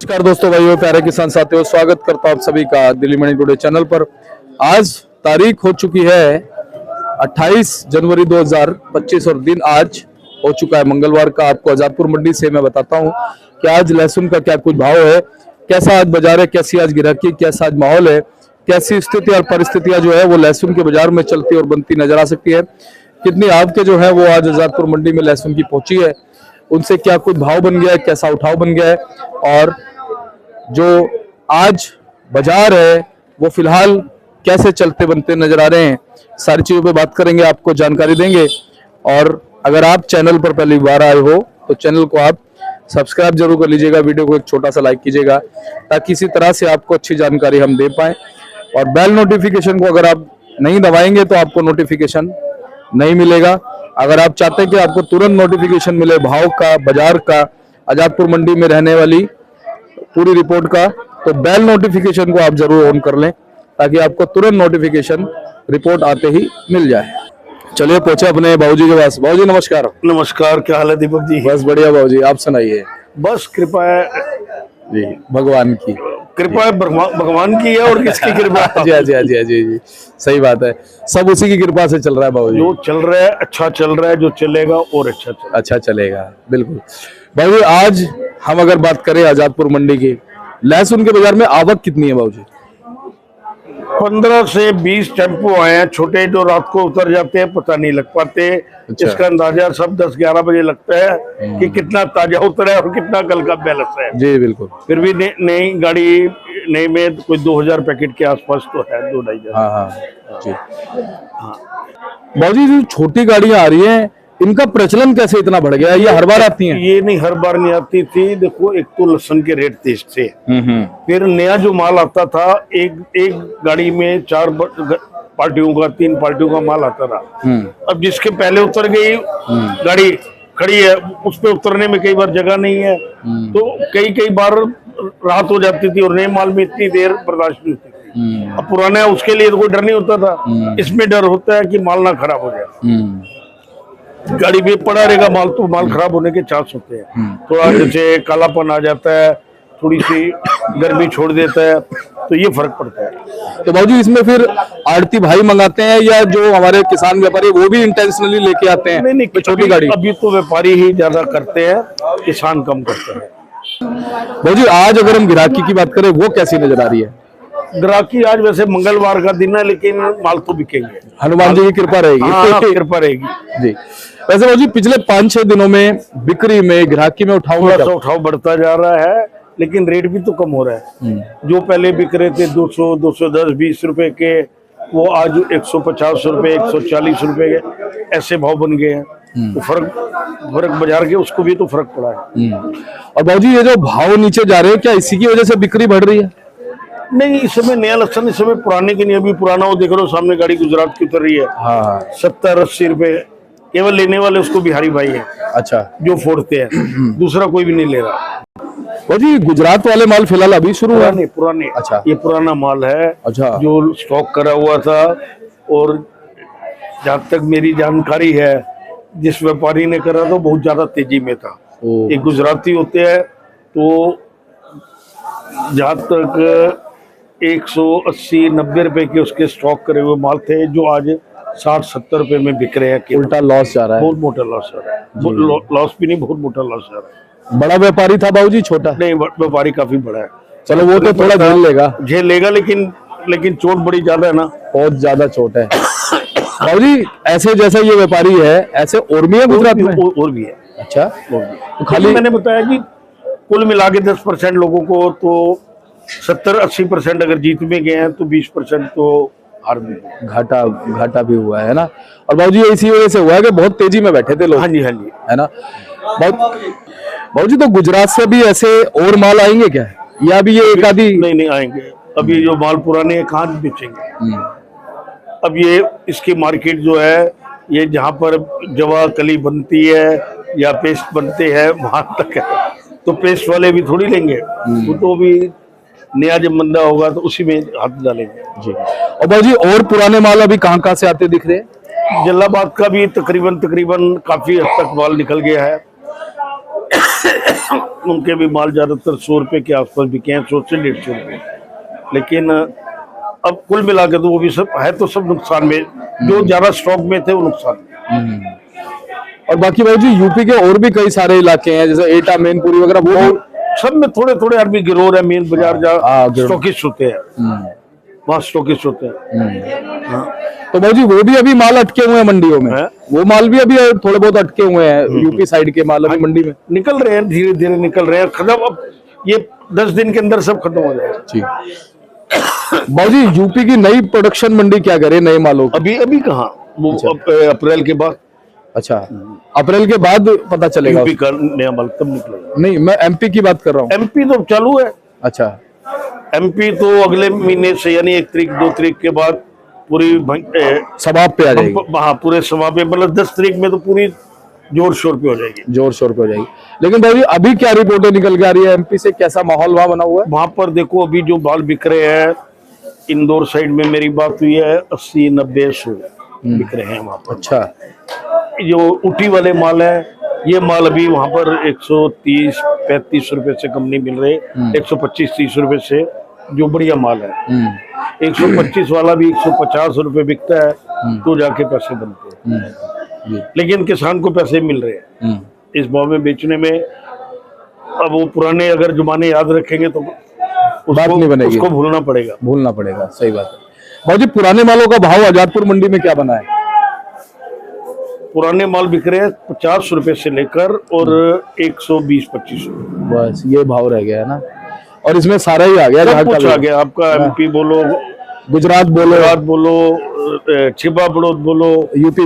नमस्कार दोस्तों, भाइयों, प्यारे किसान साथियों, स्वागत करता हूं आप सभी का दिल्ली मंडी टुडे चैनल पर। आज तारीख हो चुकी है 28 जनवरी 2025 और दिन आज हो चुका है मंगलवार का। आपको आजादपुर मंडी से मैं बताता हूं कि आज लहसुन का क्या कुछ भाव है, कैसा आज बाजार है, कैसी आज गिराकी, कैसा आज माहौल है, कैसी स्थिति और परिस्थितियां जो है वो लहसुन के बाजार में चलती और बनती नजर आ सकती है। कितनी आवकें जो है वो आज आजादपुर मंडी में लहसुन की पहुंची है, उनसे क्या कुछ भाव बन गया है, कैसा उठाव बन गया है, और जो आज बाजार है वो फिलहाल कैसे चलते बनते नजर आ रहे हैं, सारी चीजों पे बात करेंगे, आपको जानकारी देंगे। और अगर आप चैनल पर पहली बार आए हो तो चैनल को आप सब्सक्राइब जरूर कर लीजिएगा, वीडियो को एक छोटा सा लाइक कीजिएगा ताकि इसी तरह से आपको अच्छी जानकारी हम दे पाए। और बेल नोटिफिकेशन को अगर आप नहीं दबाएंगे तो आपको नोटिफिकेशन नहीं मिलेगा। अगर आप चाहते हैं कि आपको तुरंत नोटिफिकेशन मिले भाव का, बाजार का, आजादपुर मंडी में रहने वाली पूरी रिपोर्ट का, तो बेल नोटिफिकेशन को आप जरूर ऑन कर लें ताकि आपको तुरंत नोटिफिकेशन रिपोर्ट आते ही मिल जाए। चलिए पहुंचे अपने बाबूजी के पास। बाबूजी नमस्कार। नमस्कार, क्या हाल है दीपक जी? बस बढ़िया बाबूजी, आप सुनाइए। बस कृपा है जी, भगवान की कृपा है, भगवान की है और किसकी कृपा? जी जी जी जी जी, सही बात है, सब उसी की कृपा से चल रहा है बाबूजी। जो चल रहा है अच्छा चल रहा है, जो चलेगा और अच्छा चलेगा, बिल्कुल। बाबूजी आज हम अगर बात करें आजादपुर मंडी की, लहसुन के बाजार में आवक कितनी है बाबूजी? 15 से 20 टेम्पो आए हैं, छोटे, जो रात को उतर जाते हैं, पता नहीं लग पाते। अच्छा। इसका अंदाजा सब 10-11 बजे लगता है कि कितना ताजा उतरा है और कितना कल का बैलेंस है। जी बिल्कुल। फिर भी नई गाड़ी, नई में कोई 2000 पैकेट के आसपास तो है, 2-2.5 हाँ जी। हाँ बाबूजी, जो छोटी गाड़ियां आ रही हैं इनका प्रचलन कैसे इतना बढ़ गया? ये हर बार आती हैं? ये नहीं, हर बार नहीं आती थी। देखो, एक तो लहसुन के रेट तेज थे, फिर नया जो माल आता था, एक गाड़ी में 4 पार्टियों का, 3 पार्टियों का माल आता था। अब जिसके पहले उतर गई गाड़ी खड़ी है, उस पे उतरने में कई बार जगह नहीं है, तो कई बार रात हो जाती थी और नए माल में इतनी देर बर्दाश्त नहीं होती थी। अब पुराना है, उसके लिए तो कोई डर नहीं होता था, इसमें डर होता है कि माल ना खराब हो जाए। गाड़ी में पड़ा रहेगा माल तो माल खराब होने के चांस होते हैं। थोड़ा जैसे कालापन आ जाता है, थोड़ी सी गर्मी छोड़ देता है, तो ये फर्क पड़ता है। तो बाबूजी इसमें फिर आड़ती भाई मंगाते हैं या जो हमारे किसान व्यापारी वो भी इंटेंशनली लेके आते हैं? नहीं, छोटी गाड़ी अभी तो व्यापारी ही ज्यादा करते हैं, किसान कम करते हैं। बाबूजी आज अगर हम गिराकी की बात करें, वो कैसी नजर आ रही है? ग्राहकी आज वैसे मंगलवार का दिन है, लेकिन माल तो बिकेंगे, हनुमान जी की कृपा रहेगी। हाँ, कृपा रहेगी जी। वैसे बाबूजी पिछले 5-6 दिनों में बिक्री में, ग्राहकी में उठाव बढ़ता जा रहा है, लेकिन रेट भी तो कम हो रहा है। जो पहले बिक रहे थे 200, 210, 20 रुपए के, वो आज 150 रुपए, 140 रुपए के ऐसे भाव बन गए हैं। तो फर्क बाजार के, उसको भी तो फर्क पड़ा है। और बाबूजी ये जो भाव नीचे जा रहे हैं, क्या इसी की वजह से बिक्री बढ़ रही है? नहीं, इस समय नया लहसुन, इस समय पुराने की नहीं, अभी पुराना वो देख रहे हो, सामने गाड़ी गुजरात की उतर रही है। हाँ। 70-80 रुपए केवल लेने वाले उसको बिहारी भाई है। अच्छा, जो फोड़ते हैं, दूसरा कोई भी नहीं ले रहा। बाबूजी गुजरात वाले माल फिलहाल अभी शुरू हुआ? पुराने। अच्छा, ये पुराना माल है। अच्छा, जो स्टॉक करा हुआ था, और जहाँ तक मेरी जानकारी है, जिस व्यापारी ने करा था बहुत ज्यादा तेजी में था। ये गुजराती होते हैं, तो जहाँ तक 180-90 रुपए के उसके स्टॉक करे हुए माल थे, जो आज 60-70 रुपए में बिक रहे हैं। उल्टा लॉस जा रहा है, बहुत मोटा लॉस जा रहा है। लॉस भी नहीं, बहुत मोटा लॉस जा रहा है। बड़ा व्यापारी था बाबूजी, छोटा? नहीं, व्यापारी काफी बड़ा है। चलो वो तो थोड़ा झेल लेगा, लेकिन चोट बड़ी ज्यादा है ना, बहुत ज्यादा चोट है। बाबूजी ऐसे जैसा ये व्यापारी है, ऐसे और भी है गुजरात में? और भी है। अच्छा, तो खाली मैंने बताया कि कुल मिला के 10% लोगों को, तो 70-80% अगर जीत में गए हैं, तो 20% तो हार भी, घाटा भी हुआ है ना। और बाबूजी इसी वजह से हुआ है कि बहुत तेजी में बैठे थे लोग। हाँ जी, है ना। बाबूजी तो गुजरात से भी ऐसे और माल आएंगे क्या, या भी ये एक आधी? नहीं आएंगे, अभी जो माल पुराने हैं कहाँ बेचेंगे। अब ये इसकी मार्केट जो है, ये जहाँ पर जवा कली बनती है या पेस्ट बनते हैं, वहां तक है, तो पेस्ट वाले भी थोड़ी लेंगे, वो तो भी नया जब मंदा होगा तो उसी में हाथ डालेंगे जी। और बाबूजी और पुराने माल अभी कहाँ से आते दिख रहे हैं? जलालाबाद का भी तकरीबन काफी हद तक माल निकल गया है। उनके भी माल ज्यादातर 100 रुपए के आसपास बिके हैं, 100 से 150 रुपए। लेकिन अब कुल मिला के तो वो भी सब है, तो सब नुकसान में, जो ज्यादा स्टॉक में थे वो नुकसान में। और बाकी भाई जी यूपी के और भी कई सारे इलाके हैं जैसे एटा, मैनपुरी वगैरह, वो भी सब में थोड़े थोड़े आदमी गिरोह है, मेन बाजार जहाँ गिरोह। स्टॉकिस्ट होते हैं, वहाँ स्टॉकिस्ट होते हैं। हाँ। तो भाई जी वो भी अभी माल अटके हुए हैं मंडियों में, है? वो माल भी अभी थोड़े बहुत अटके हुए हैं, यूपी साइड के माल अभी मंडी में निकल रहे हैं, धीरे धीरे निकल रहे हैं, खत्म। अब ये 10 दिन के अंदर सब खत्म हो जाएगा। जी। बाबूजी यूपी की नई प्रोडक्शन मंडी क्या करे नए मालों की? अभी अभी कहाँ, वो अप्रैल के बाद। अच्छा, अप्रैल के बाद पता चलेगा यूपी का नया माल तब निकलेगा। नहीं, मैं एमपी की बात कर रहा हूँ। एमपी तो चालू है। अच्छा, एमपी तो अगले महीने से, यानी 1 तारीख 2 तारीख के बाद पूरी समाप्त पे आ जाएगी। हाँ, पूरे समाप्त पे, मतलब 10 तारीख में तो पूरी जोर शोर पे हो जाएगी, जोर शोर पे हो जाएगी। लेकिन भाई अभी क्या रिपोर्टें निकल के आ रही है एमपी से, कैसा माहौल वहां बना हुआ है? वहां पर देखो अभी जो माल बिक रहे हैं, इंदौर साइड में मेरी बात हुई है 80, 90, 100 बिक रहे हैं वहां पर। अच्छा, जो उटी वाले माल है, ये माल अभी वहां पर 130-35 रुपए से कम नहीं मिल रहे, 125-30 रुपए से जो बढ़िया माल है। 125 वाला भी 150 रुपए बिकता है, तो जाके पैसे बनते हैं। लेकिन किसान को पैसे मिल रहे हैं इस भाव में बेचने में। अब वो पुराने अगर जुबाने याद रखेंगे तो बात नहीं बनेगी, उसको भूलना पड़ेगा। सही बात है। भाई पुराने मालों का भाव आजादपुर मंडी में क्या बना है? पुराने माल बिक रहे हैं 50 रुपए से लेकर और 120-25 रुपए, बस ये भाव रह गया है ना। और इसमें सारा ही आ गया, सब कुछ आ गया आपका। एमपी बोलो, गुजरात बोलो, छिपा बड़ौद बोलो, यूपी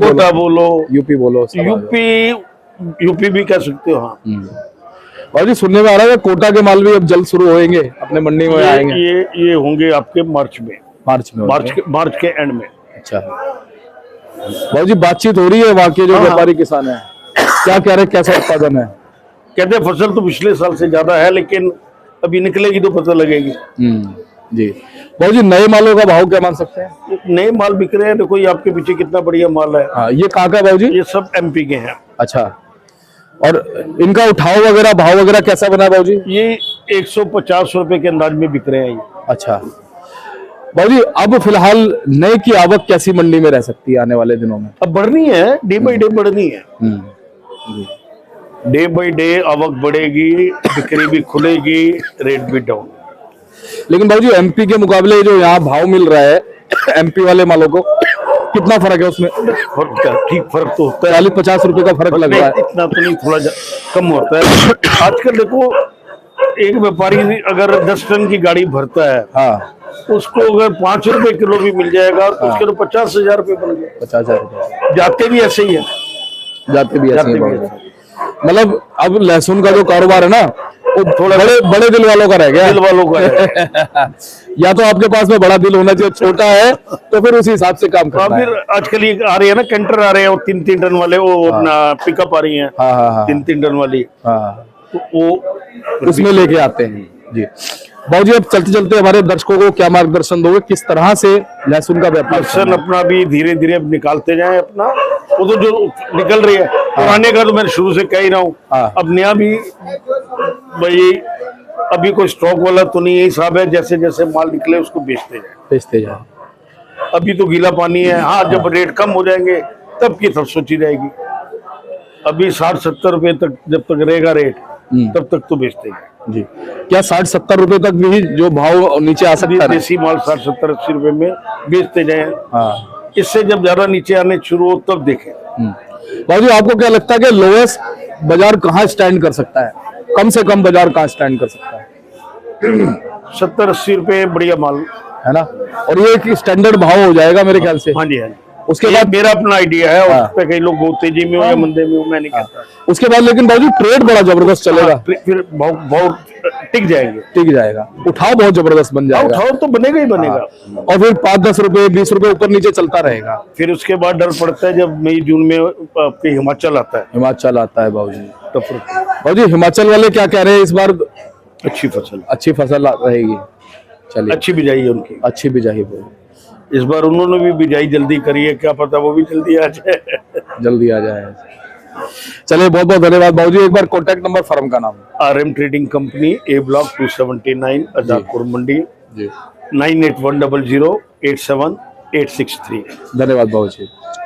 बोलो, यूपी भी कह सकते हो। हाँ, और जी सुनने में आ रहा है कोटा के माल भी अब जल्द शुरू होंगे अपने मंडी में आएंगे। ये होंगे आपके मार्च के एंड में। अच्छा भाई जी, बातचीत हो रही है वहाँ के जो व्यापारी किसान हैं, क्या कह रहे, कैसा उत्पादन है? कहते हैं फसल तो पिछले साल से ज्यादा है, लेकिन अभी निकलेगी तो पता लगेगी। जी। भाई जी नए मालों का भाव क्या मान सकते हैं? नए माल बिक रहे हैं, देखो ये आपके पीछे कितना बढ़िया माल है। हाँ, ये कहाँ का भाई जी? ये सब एमपी के हैं। अच्छा, और इनका उठाव वगैरह भाव वगैरह कैसा बना है भाई जी? ये 150 रुपए के अंदाज में बिक रहे हैं ये। अच्छा भाई जी, अब फिलहाल नए की आवक कैसी मंडी में रह सकती है आने वाले दिनों में? अब बढ़नी है, डे बाई डे बढ़नी है। डे बाई डे आवक बढ़ेगी, बिक्री भी खुलेगी, रेट भी डाउन। लेकिन भाई जी एमपी के मुकाबले जो यहाँ भाव मिल रहा है एमपी वाले मालों को, कितना फर्क है उसमें? ठीक फर्क तो होता है, 40-50 रुपए का फर्क लग रहा है। इतना तो नहीं, थोड़ा कम होता है। आजकल देखो, एक व्यापारी अगर 10 टन की गाड़ी भरता है, हाँ, उसको अगर 5 रुपए किलो भी मिल जाएगा तो उसके तो 50,000 रुपए बन गए। 50,000 रुपए जाते भी ऐसे ही है, जाते भी ऐसे ही। मतलब अब लहसुन का जो कारोबार है ना, वो थोड़ा बड़े दिल वालों का रह गया। दिल वालों का है। या तो आपके पास में बड़ा दिल होना चाहिए, छोटा है तो फिर उसी हिसाब से काम करना है। फिर आजकल ये आ रही है ना, कैंटर आ रहे हैं, वो 3-3 टन वाले, वो अपना पिकअप आ रही है 3-3 टन वाली, तो वो उसमें लेके आते हैं। जी भाई जी, अब चलते चलते हमारे दर्शकों को क्या मार्गदर्शन दोगे, किस तरह से लहसुन का व्यापार? लहसुन अपना भी धीरे धीरे अब निकालते जाएं अपना, वो तो जो निकल रही है। पुराने का तो मैं शुरू से कह ही रहा हूँ, अब नया भी भाई अभी कोई स्टॉक वाला तो नहीं है, हिसाब है जैसे जैसे माल निकले उसको बेचते जाए। अभी तो गीला पानी है। हाँ, जब रेट कम हो जाएंगे तब की तब सोची जाएगी। अभी 60-70 रुपए तक जब तक रहेगा रेट, तब तक तो बेचते हैं। जी, क्या 60-70 रुपए तक भी जो भाव नीचे आ सकता है? देसी माल 60-70-80 रुपए में बेचते जाए। हाँ, इससे जब ज्यादा नीचे आने शुरू हो तब देखें। भाई जी, आपको क्या लगता है कि लोएस्ट बाजार कहाँ स्टैंड कर सकता है? कम से कम बाजार कहाँ स्टैंड कर सकता है? 70-80 रुपए बढ़िया माल है ना, और ये एक स्टैंडर्ड भाव हो जाएगा मेरे ख्याल से। हाँ जी, हाँ जी। उसके बाद मेरा अपना आइडिया है, उस पे कई लोग बहुत तेजी में हो या मंदे में हो, मैं नहीं कहता। उसके बाद लेकिन भाई ट्रेड बड़ा जबरदस्त चलेगा। फिर बहुत टिक जाएगा, उठाव बहुत जबरदस्त बन जाएगा। उठाव तो बनेगा ही बनेगा। और फिर 5-10 रुपए 20 रुपए ऊपर नीचे चलता रहेगा। फिर उसके बाद डर पड़ता है जब मई जून में आपके हिमाचल आता है बाबूजी। तो बाबूजी हिमाचल वाले क्या कह रहे हैं इस बार? अच्छी फसल रहेगी। चलिए, अच्छी बिजाई है उनकी, अच्छी बिजाई। इस बार उन्होंने भी बिजाई जल्दी करी है, क्या पता वो भी जल्दी आ जाए। चलिए बहुत बहुत धन्यवाद बाबूजी। एक बार कॉन्टैक्ट नंबर फर्म का नाम। RM trading company, A block 279, Azadpur mandi, जी 9810087863। धन्यवाद बाबूजी।